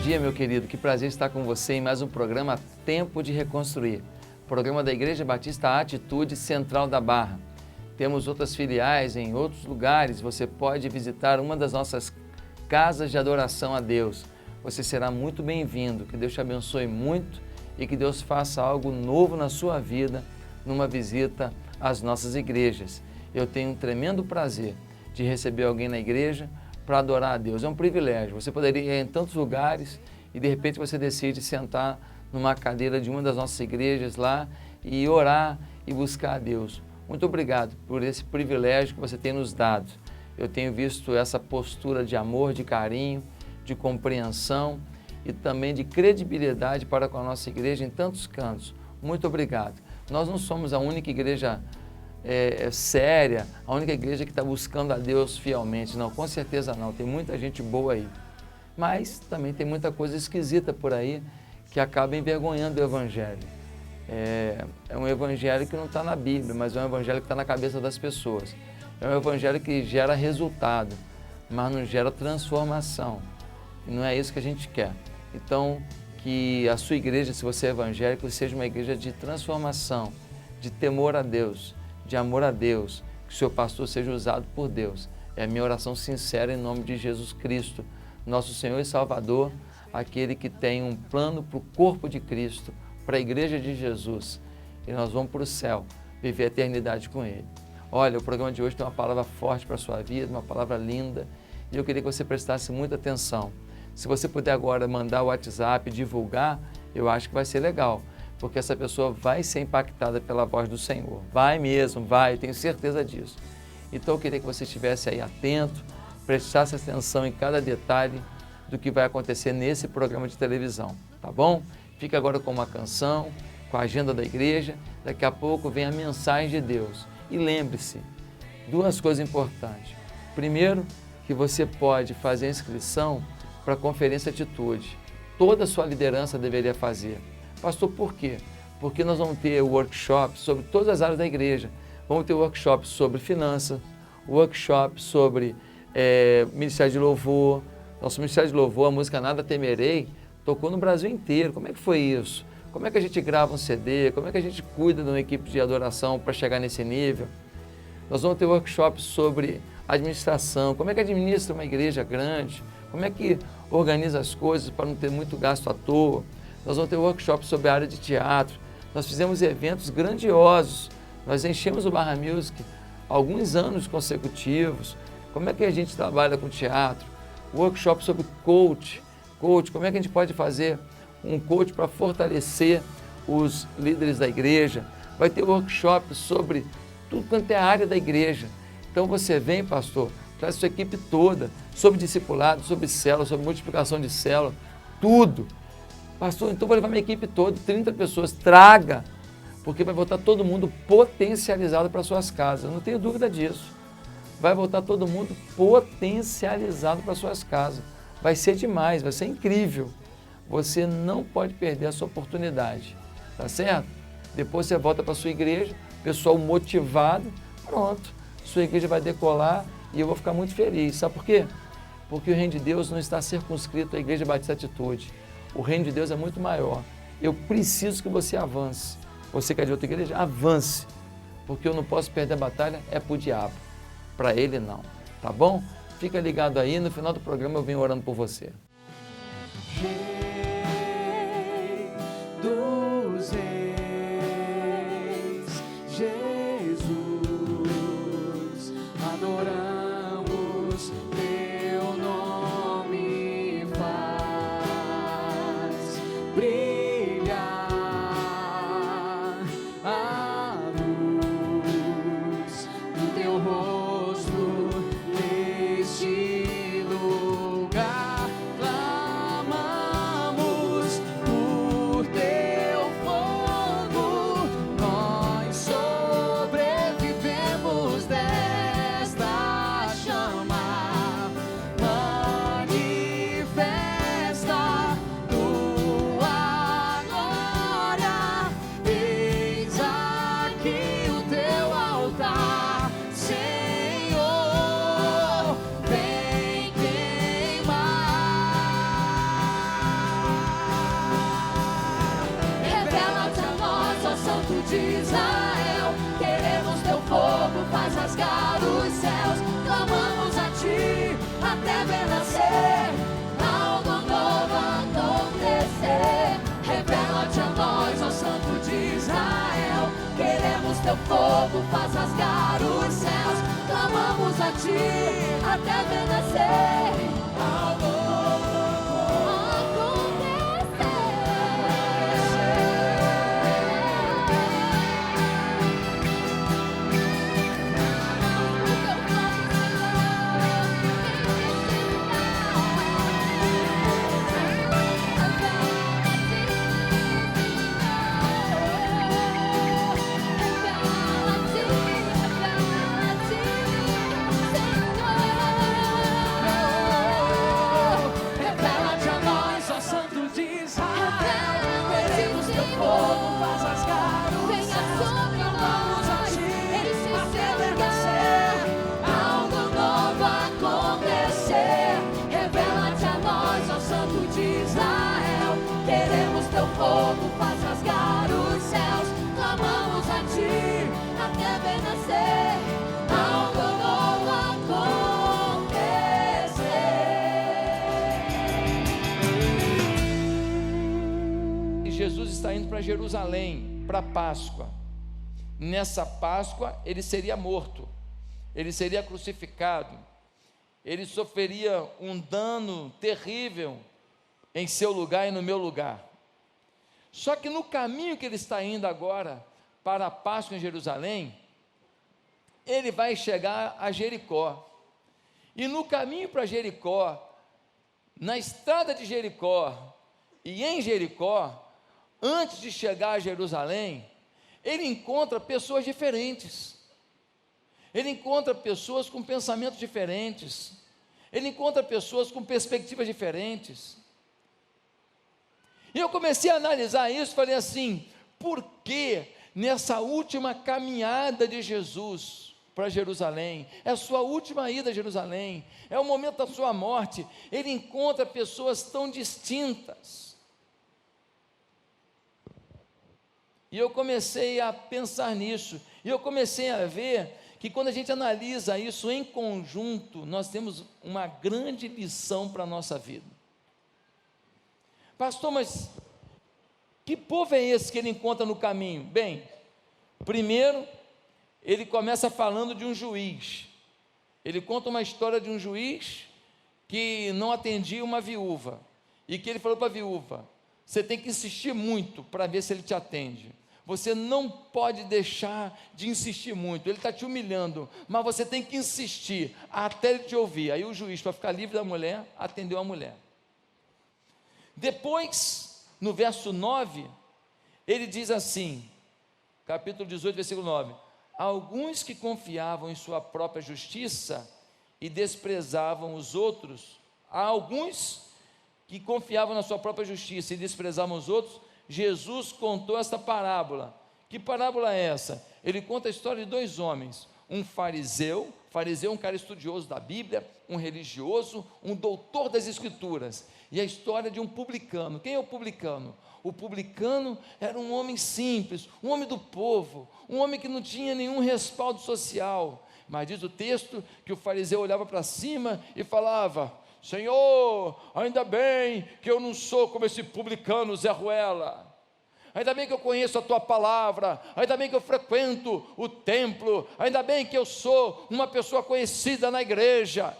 dia, meu querido. Que prazer estar com você em mais um programa Tempo de Reconstruir. Programa da Igreja Batista Atitude Central da Barra. Temos outras filiais em outros lugares. Você pode visitar uma das nossas casas de adoração a Deus. Você será muito bem-vindo. Que Deus te abençoe muito e que Deus faça algo novo na sua vida numa visita às nossas igrejas. Eu tenho um tremendo prazer de receber alguém na igreja para adorar a Deus. É um privilégio. Você poderia ir em tantos lugares e de repente você decide sentar numa cadeira de uma das nossas igrejas lá e orar e buscar a Deus. Muito obrigado por esse privilégio que você tem nos dado. Eu tenho visto essa postura de amor, de carinho, de compreensão e também de credibilidade para com a nossa igreja em tantos cantos. Muito obrigado. Nós não somos a única igreja séria, a única igreja que está buscando a Deus fielmente. Não, com certeza não. Tem muita gente boa aí. Mas também tem muita coisa esquisita por aí que acaba envergonhando o Evangelho. É um Evangelho que não está na Bíblia, mas é um Evangelho que está na cabeça das pessoas. É um Evangelho que gera resultado, mas não gera transformação. E não é isso que a gente quer. Então, que a sua igreja, se você é evangélico, seja uma igreja de transformação, de temor a Deus, de amor a Deus, que o seu pastor seja usado por Deus. É a minha oração sincera em nome de Jesus Cristo, nosso Senhor e Salvador, aquele que tem um plano para o corpo de Cristo, para a igreja de Jesus. E nós vamos para o céu, viver a eternidade com Ele. Olha, o programa de hoje tem uma palavra forte para a sua vida, uma palavra linda, e eu queria que você prestasse muita atenção. Se você puder agora mandar o WhatsApp, divulgar, eu acho que vai ser legal, porque essa pessoa vai ser impactada pela voz do Senhor. Vai mesmo, vai, tenho certeza disso. Então eu queria que você estivesse aí atento, prestasse atenção em cada detalhe do que vai acontecer nesse programa de televisão, tá bom? Fica agora com uma canção, com a agenda da igreja, daqui a pouco vem a mensagem de Deus. E lembre-se, duas coisas importantes. Primeiro, que você pode fazer a inscrição para a Conferência Atitude. Toda a sua liderança deveria fazer. Pastor, por quê? Porque nós vamos ter workshop sobre todas as áreas da igreja. Vamos ter workshop sobre finanças, workshop sobre Ministério de Louvor. Nosso Ministério de Louvor, a música Nada Temerei, tocou no Brasil inteiro. Como é que foi isso? Como é que a gente grava um CD? Como é que a gente cuida de uma equipe de adoração para chegar nesse nível? Nós vamos ter workshop sobre administração. Como é que administra uma igreja grande? Como é que organiza as coisas para não ter muito gasto à toa? Nós vamos ter workshop sobre a área de teatro. Nós fizemos eventos grandiosos. Nós enchemos o Barra Music alguns anos consecutivos. Como é que a gente trabalha com teatro? Workshop sobre coach. Como é que a gente pode fazer um coach para fortalecer os líderes da igreja? Vai ter workshop sobre tudo quanto é a área da igreja. Então você vem, pastor, traz sua equipe toda, sobre discipulado, sobre célula, sobre multiplicação de célula, tudo. Pastor, então vou levar minha equipe toda, 30 pessoas, traga, porque vai voltar todo mundo potencializado para suas casas, eu não tenho dúvida disso. Vai voltar todo mundo potencializado para suas casas. Vai ser demais, vai ser incrível. Você não pode perder essa oportunidade, tá certo? Depois você volta para a sua igreja, pessoal motivado, pronto, sua igreja vai decolar e eu vou ficar muito feliz. Sabe por quê? Porque o reino de Deus não está circunscrito à Igreja Batista Atitude. O reino de Deus é muito maior. Eu preciso que você avance. Você que é de outra igreja, avance. Porque eu não posso perder a batalha, é para o diabo. Para ele não. Tá bom? Fica ligado aí, no final do programa eu venho orando por você. Rei dos reis, Jesus, adoramos teu nome, faz brilhar a luz do teu rosto neste lugar. de Israel. Queremos teu fogo, faz rasgar os céus. Clamamos a ti até ver nascer algo novo acontecer. Revela-te a nós, ó Santo de Israel. Queremos teu fogo, faz rasgar os céus. Clamamos a ti até ver nascer algo novo fogo, faz rasgar os céus. Clamamos a ti até ver nascer algo novo acontecer. E Jesus está indo para Jerusalém, para a Páscoa. Nessa Páscoa ele seria morto, ele seria crucificado, ele sofreria um dano terrível em seu lugar e no meu lugar. Só que no caminho que ele está indo agora, para a Páscoa em Jerusalém, ele vai chegar a Jericó. E no caminho para Jericó, na estrada de Jericó e em Jericó, antes de chegar a Jerusalém, ele encontra pessoas diferentes. Ele encontra pessoas com pensamentos diferentes. Ele encontra pessoas com perspectivas diferentes. E eu comecei a analisar isso, falei assim, por que nessa última caminhada de Jesus para Jerusalém, é a sua última ida a Jerusalém, é o momento da sua morte, ele encontra pessoas tão distintas? E eu comecei a pensar nisso, e eu comecei a ver que quando a gente analisa isso em conjunto, nós temos uma grande lição para a nossa vida. Pastor, mas que povo é esse que ele encontra no caminho? Bem, primeiro, ele começa falando de um juiz. Ele conta uma história de um juiz que não atendia uma viúva, e que ele falou para a viúva, você tem que insistir muito para ver se ele te atende. Você não pode deixar de insistir muito, ele está te humilhando, mas você tem que insistir até ele te ouvir. Aí o juiz, para ficar livre da mulher, atendeu a mulher. Depois, no verso 9, ele diz assim, capítulo 18, versículo 9, alguns que confiavam em sua própria justiça e desprezavam os outros, há alguns que confiavam na sua própria justiça e desprezavam os outros, Jesus contou esta parábola. Que parábola é essa? Ele conta a história de dois homens, um fariseu é um cara estudioso da Bíblia, um religioso, um doutor das Escrituras, e a história de um publicano. Quem é o publicano? O publicano era um homem simples, um homem do povo, um homem que não tinha nenhum respaldo social, mas diz o texto que o fariseu olhava para cima e falava, Senhor, ainda bem que eu não sou como esse publicano Zé Ruela, ainda bem que eu conheço a tua palavra, ainda bem que eu frequento o templo, ainda bem que eu sou uma pessoa conhecida na igreja.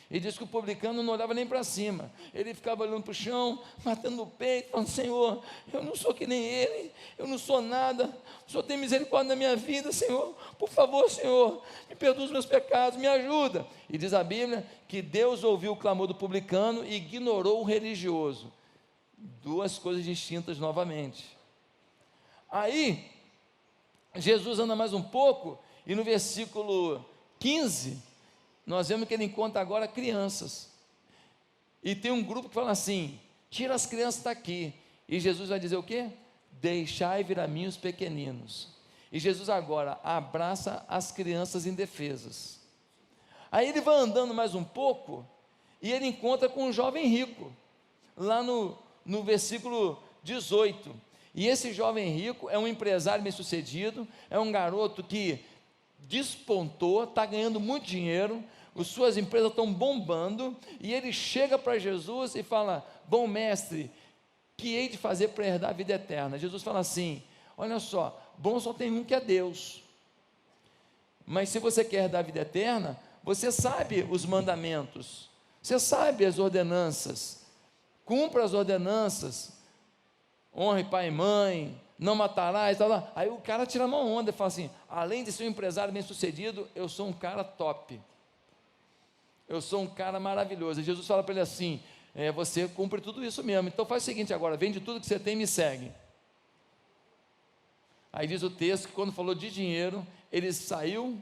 E diz que o publicano não olhava nem para cima, ele ficava olhando para o chão, matando o peito, falando, Senhor, eu não sou que nem ele, eu não sou nada, o Senhor tem misericórdia na minha vida, Senhor, por favor, Senhor, me perdoa os meus pecados, me ajuda. E diz a Bíblia que Deus ouviu o clamor do publicano e ignorou o religioso. Duas coisas distintas novamente. Aí, Jesus anda mais um pouco, e no versículo 15, nós vemos que ele encontra agora crianças, e tem um grupo que fala assim, tira as crianças daqui, e Jesus vai dizer o quê? Deixai vir a mim os pequeninos, e Jesus agora abraça as crianças indefesas. Aí ele vai andando mais um pouco, e ele encontra com um jovem rico, lá no versículo 18, E esse jovem rico é um empresário bem-sucedido, é um garoto que despontou, está ganhando muito dinheiro, as suas empresas estão bombando, e ele chega para Jesus e fala: bom mestre, que hei de fazer para herdar a vida eterna? Jesus fala assim: olha só, bom só tem um, que é Deus, mas se você quer herdar a vida eterna, você sabe os mandamentos, você sabe as ordenanças, cumpra as ordenanças, honre pai e mãe, não matarás, tal. Aí o cara tira uma onda e fala assim: além de ser um empresário bem sucedido, eu sou um cara top, eu sou um cara maravilhoso. E Jesus fala para ele assim: você cumpre tudo isso mesmo, então faz o seguinte agora, vende tudo que você tem e me segue. Aí diz o texto que quando falou de dinheiro, ele saiu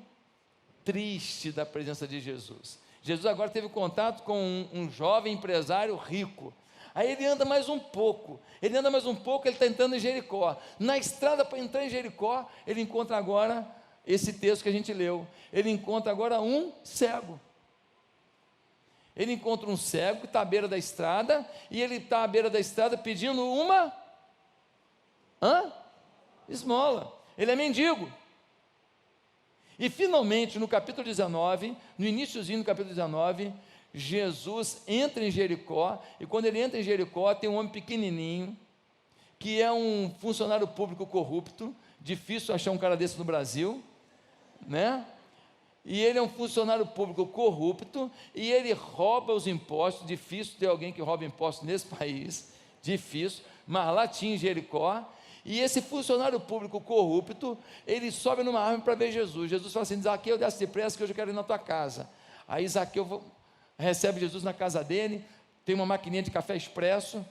triste da presença de Jesus. Jesus agora teve contato com um jovem empresário rico. Aí ele anda mais um pouco, ele está entrando em Jericó. Na estrada para entrar em Jericó, ele encontra agora esse texto que a gente leu. Ele encontra agora um cego. Ele encontra um cego que está à beira da estrada, e ele está à beira da estrada pedindo uma esmola. Ele é mendigo. E finalmente, no capítulo 19, no iniciozinho do capítulo 19, Jesus entra em Jericó, e quando ele entra em Jericó, tem um homem pequenininho, que é um funcionário público corrupto. Difícil achar um cara desse no Brasil, né? E ele é um funcionário público corrupto, e ele rouba os impostos. Difícil ter alguém que rouba impostos nesse país, difícil, mas lá tinha em Jericó. E esse funcionário público corrupto, ele sobe numa árvore para ver Jesus. Jesus fala assim: Zaqueu, desce depressa que hoje eu quero ir na tua casa. Aí Zaqueu recebe Jesus na casa dele, tem uma maquininha de café expresso,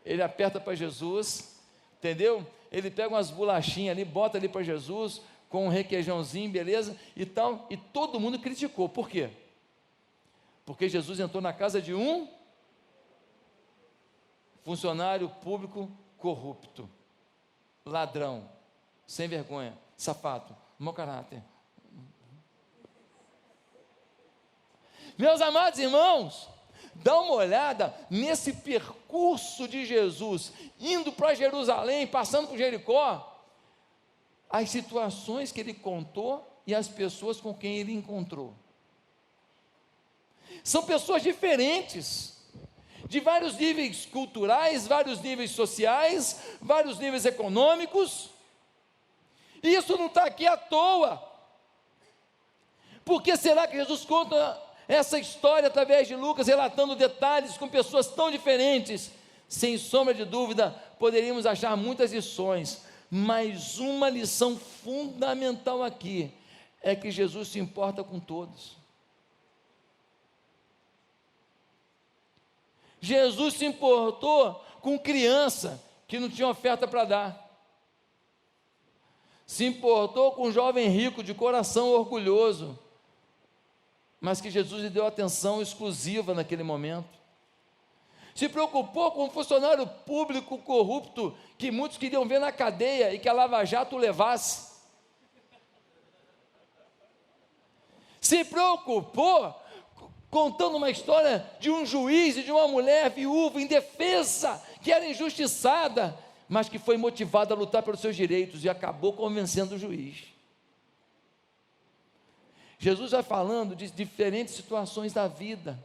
ele aperta para Jesus, entendeu? Ele pega umas bolachinhas ali, bota ali para Jesus, com um requeijãozinho, beleza, e tal, e todo mundo criticou. Por quê? Porque Jesus entrou na casa de um funcionário público corrupto, ladrão, sem vergonha, safado, mau caráter. Meus amados irmãos, dá uma olhada nesse percurso de Jesus, indo para Jerusalém, passando por Jericó, as situações que ele contou e as pessoas com quem ele encontrou. São pessoas diferentes, de vários níveis culturais, vários níveis sociais, vários níveis econômicos. E isso não está aqui à toa. Por que será que Jesus conta essa história através de Lucas, relatando detalhes com pessoas tão diferentes? Sem sombra de dúvida, poderíamos achar muitas lições, mas uma lição fundamental aqui é que Jesus se importa com todos. Jesus se importou com criança que não tinha oferta para dar. Se importou com um jovem rico de coração orgulhoso, mas que Jesus lhe deu atenção exclusiva naquele momento. Se preocupou com um funcionário público corrupto que muitos queriam ver na cadeia e que a Lava Jato o levasse. Se preocupou contando uma história de um juiz e de uma mulher viúva indefesa, que era injustiçada, mas que foi motivada a lutar pelos seus direitos e acabou convencendo o juiz. Jesus vai falando de diferentes situações da vida.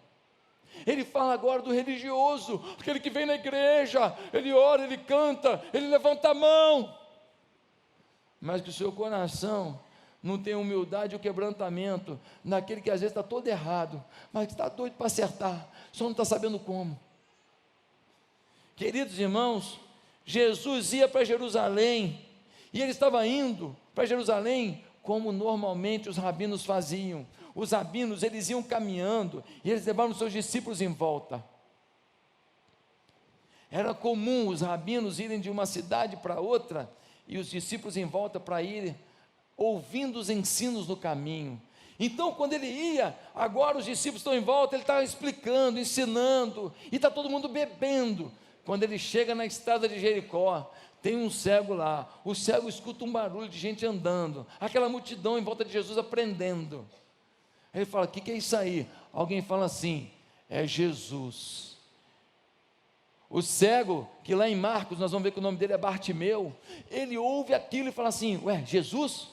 Ele fala agora do religioso, aquele que vem na igreja, ele ora, ele canta, ele levanta a mão, mas que o seu coração não tem humildade ou quebrantamento naquele que às vezes está todo errado, mas que está doido para acertar, só não está sabendo como. Queridos irmãos, Jesus ia para Jerusalém, e ele estava indo para Jerusalém como normalmente os rabinos faziam. Os rabinos, eles iam caminhando, e eles levavam seus discípulos em volta. Era comum os rabinos irem de uma cidade para outra, e os discípulos em volta para irem ouvindo os ensinos no caminho. Então, quando ele ia, agora os discípulos estão em volta, ele estava explicando, ensinando, e está todo mundo bebendo. Quando ele chega na estrada de Jericó, tem um cego lá. O cego escuta um barulho de gente andando, aquela multidão em volta de Jesus aprendendo. Aí ele fala: o que é isso aí? Alguém fala assim: é Jesus. O cego, que lá em Marcos nós vamos ver que o nome dele é Bartimeu, ele ouve aquilo e fala assim: ué, Jesus?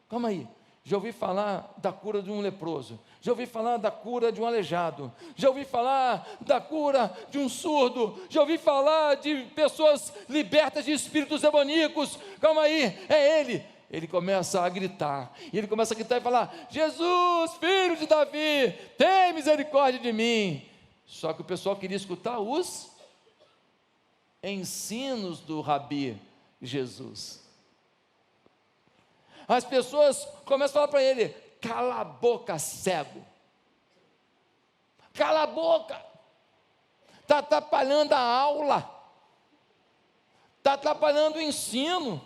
Calma aí, já ouvi falar da cura de um leproso, já ouvi falar da cura de um aleijado, já ouvi falar da cura de um surdo, já ouvi falar de pessoas libertas de espíritos demoníacos. Calma aí, é ele. Ele começa a gritar, e ele começa a gritar e falar: Jesus, filho de Davi, tem misericórdia de mim. Só que o pessoal queria escutar os ensinos do Rabi Jesus. As pessoas começam a falar para ele: cala a boca, cego, cala a boca, está atrapalhando a aula, está atrapalhando o ensino.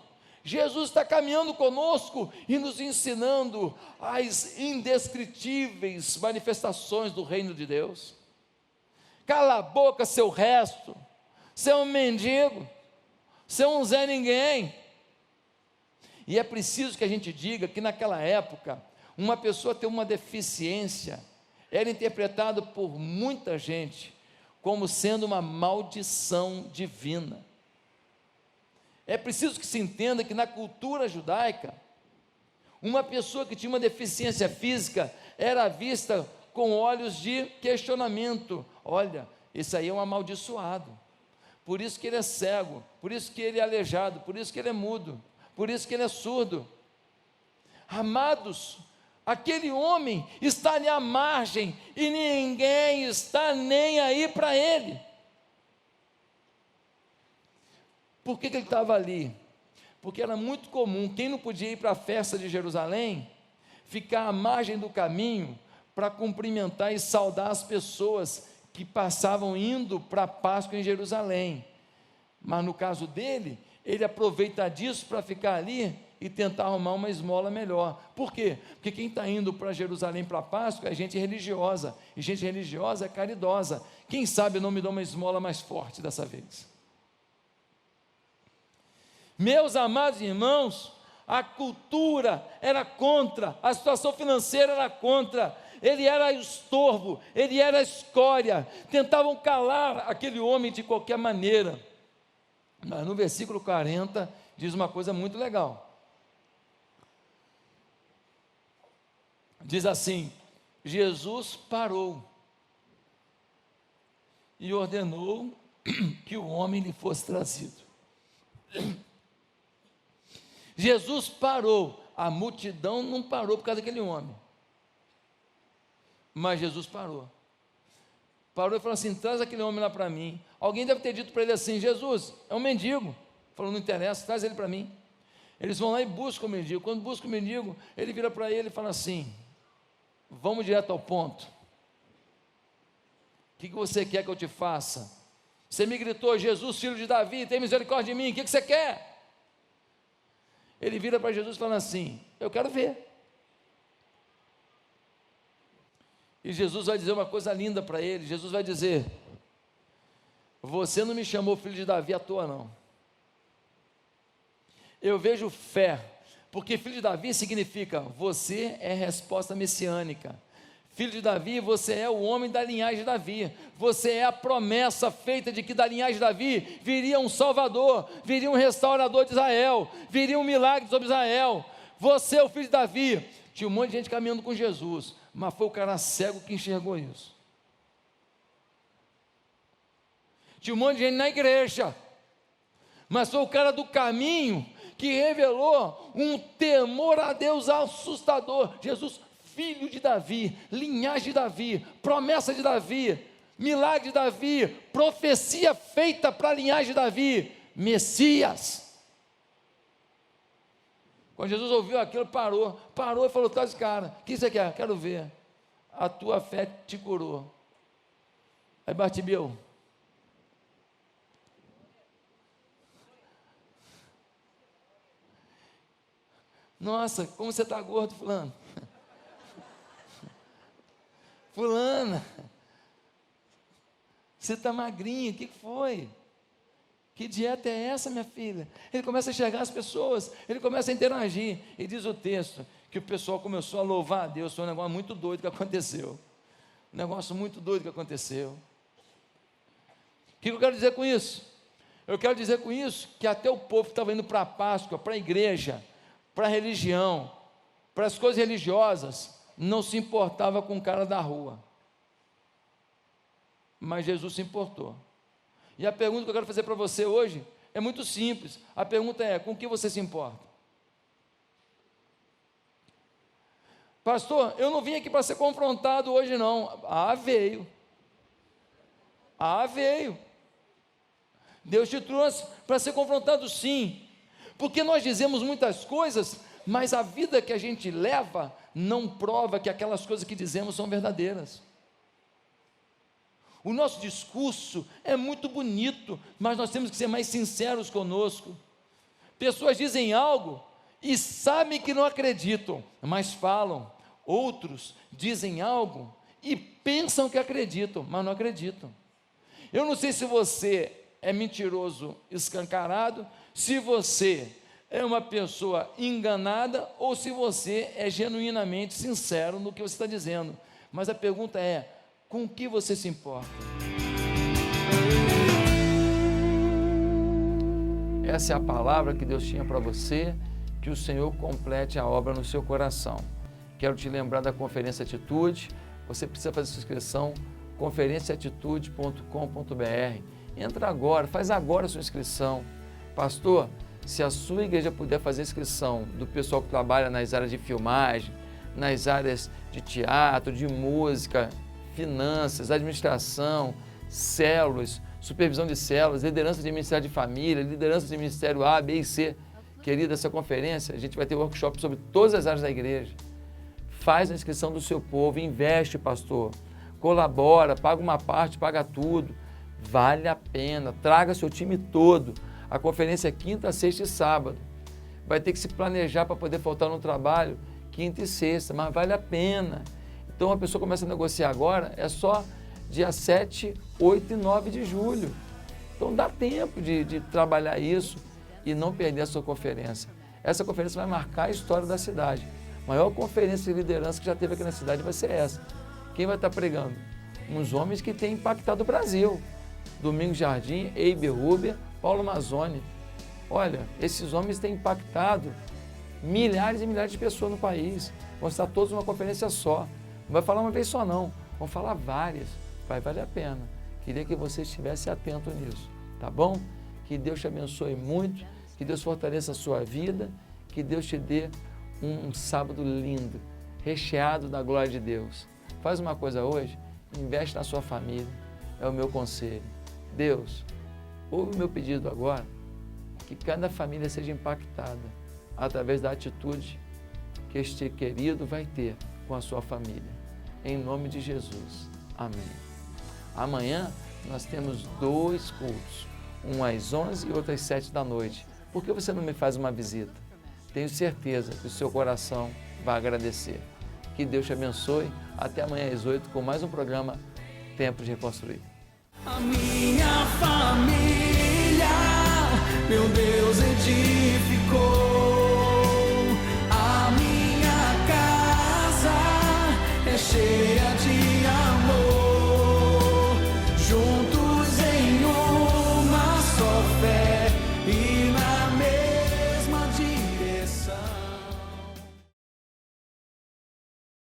Jesus está caminhando conosco e nos ensinando as indescritíveis manifestações do reino de Deus. Cala a boca, seu resto, você é um mendigo, você é um Zé Ninguém. E é preciso que a gente diga que naquela época, uma pessoa ter uma deficiência era interpretado por muita gente como sendo uma maldição divina. É preciso que se entenda que na cultura judaica, uma pessoa que tinha uma deficiência física era vista com olhos de questionamento: olha, esse aí é um amaldiçoado, por isso que ele é cego, por isso que ele é aleijado, por isso que ele é mudo, por isso que ele é surdo. Amados, aquele homem está ali à margem e ninguém está nem aí para ele. Por que ele estava ali? Porque era muito comum, quem não podia ir para a festa de Jerusalém, ficar à margem do caminho para cumprimentar e saudar as pessoas que passavam indo para a Páscoa em Jerusalém. Mas no caso dele, ele aproveita disso para ficar ali e tentar arrumar uma esmola melhor. Por quê? Porque quem está indo para Jerusalém para a Páscoa é gente religiosa, e gente religiosa é caridosa. Quem sabe eu não me dou uma esmola mais forte dessa vez? Meus amados irmãos, a cultura era contra, a situação financeira era contra, ele era estorvo, ele era escória, tentavam calar aquele homem de qualquer maneira. Mas no versículo 40 diz uma coisa muito legal. Diz assim: Jesus parou e ordenou que o homem lhe fosse trazido. Jesus parou, a multidão não parou por causa daquele homem, mas Jesus parou e falou assim: traz aquele homem lá para mim. Alguém deve ter dito para ele assim: Jesus, é um mendigo. Falou: não interessa, traz ele para mim. Eles vão lá e buscam o mendigo. Quando buscam o mendigo, ele vira para ele e fala assim: vamos direto ao ponto. O que você quer que eu te faça? Você me gritou: Jesus, filho de Davi, tem misericórdia de mim, o que você quer? Ele vira para Jesus e fala assim: eu quero ver. E Jesus vai dizer uma coisa linda para ele. Jesus vai dizer: você não me chamou filho de Davi à toa não. Eu vejo fé, porque filho de Davi significa você é resposta messiânica. Filho de Davi, você é o homem da linhagem de Davi, você é a promessa feita de que da linhagem de Davi viria um Salvador, viria um restaurador de Israel, viria um milagre sobre Israel. Você é o filho de Davi. Tinha um monte de gente caminhando com Jesus, mas foi o cara cego que enxergou isso. Tinha um monte de gente na igreja, mas foi o cara do caminho que revelou um temor a Deus assustador. Jesus, filho de Davi, linhagem de Davi, promessa de Davi, milagre de Davi, profecia feita para a linhagem de Davi, Messias. Quando Jesus ouviu aquilo, parou e falou: traz esse cara, o que você quer? Quero ver. A tua fé te curou. Aí Bartimeu: nossa, como você está gordo, fulano. Fulana, você está magrinha, o que foi? Que dieta é essa, minha filha? Ele começa a enxergar as pessoas, ele começa a interagir, e diz o texto, que o pessoal começou a louvar a Deus. Foi um negócio muito doido que aconteceu, O que eu quero dizer com isso? Eu quero dizer com isso que até o povo que estava indo para a Páscoa, para a igreja, para a religião, para as coisas religiosas, não se importava com o cara da rua. Mas Jesus se importou. E a pergunta que eu quero fazer para você hoje é muito simples. A pergunta é: com que você se importa? Pastor, eu não vim aqui para ser confrontado hoje não. Veio. Veio. Deus te trouxe para ser confrontado, sim. Porque nós dizemos muitas coisas, mas a vida que a gente leva não prova que aquelas coisas que dizemos são verdadeiras. O nosso discurso é muito bonito, mas nós temos que ser mais sinceros conosco. Pessoas dizem algo e sabem que não acreditam, mas falam. Outros dizem algo e pensam que acreditam, mas não acreditam. Eu não sei se você é mentiroso escancarado, se você é uma pessoa enganada ou se você é genuinamente sincero no que você está dizendo. Mas a pergunta é: com o que você se importa? Essa é a palavra que Deus tinha para você, que o Senhor complete a obra no seu coração. Quero te lembrar da Conferência Atitude. Você precisa fazer sua inscrição, conferenciaatitude.com.br. Entra agora, faz agora a sua inscrição. Pastor, se a sua igreja puder fazer a inscrição do pessoal que trabalha nas áreas de filmagem, nas áreas de teatro, de música, finanças, administração, células, supervisão de células, liderança de ministério de família, liderança de ministério A, B e C. Querida, essa conferência, a gente vai ter workshop sobre todas as áreas da igreja. Faz a inscrição do seu povo, investe, pastor, colabora, paga uma parte, paga tudo, vale a pena, traga seu time todo. A conferência é quinta, sexta e sábado. Vai ter que se planejar para poder faltar no trabalho quinta e sexta, mas vale a pena. Então a pessoa começa a negociar agora, é só dia 7, 8 e 9 de julho. Então dá tempo de trabalhar isso e não perder a sua conferência. Essa conferência vai marcar a história da cidade. A maior conferência de liderança que já teve aqui na cidade vai ser essa. Quem vai estar pregando? Uns homens que têm impactado o Brasil. Domingos Jardim, Eiber Huber, Paulo Mazzoni. Olha, esses homens têm impactado milhares e milhares de pessoas no país. Vão estar todos numa conferência só. Não vai falar uma vez só não, vão falar várias. Vai valer a pena. Queria que você estivesse atento nisso, tá bom? Que Deus te abençoe muito, que Deus fortaleça a sua vida, que Deus te dê um sábado lindo, recheado da glória de Deus. Faz uma coisa hoje, investe na sua família, é o meu conselho. Deus, ouve o meu pedido agora, que cada família seja impactada através da atitude que este querido vai ter com a sua família. Em nome de Jesus. Amém. Amanhã nós temos 2 cultos, um às 11 e outro às 7 da noite. Por que você não me faz uma visita? Tenho certeza que o seu coração vai agradecer. Que Deus te abençoe. Até amanhã às 8 com mais um programa Tempo de Reconstruir. A minha família, meu Deus edificou.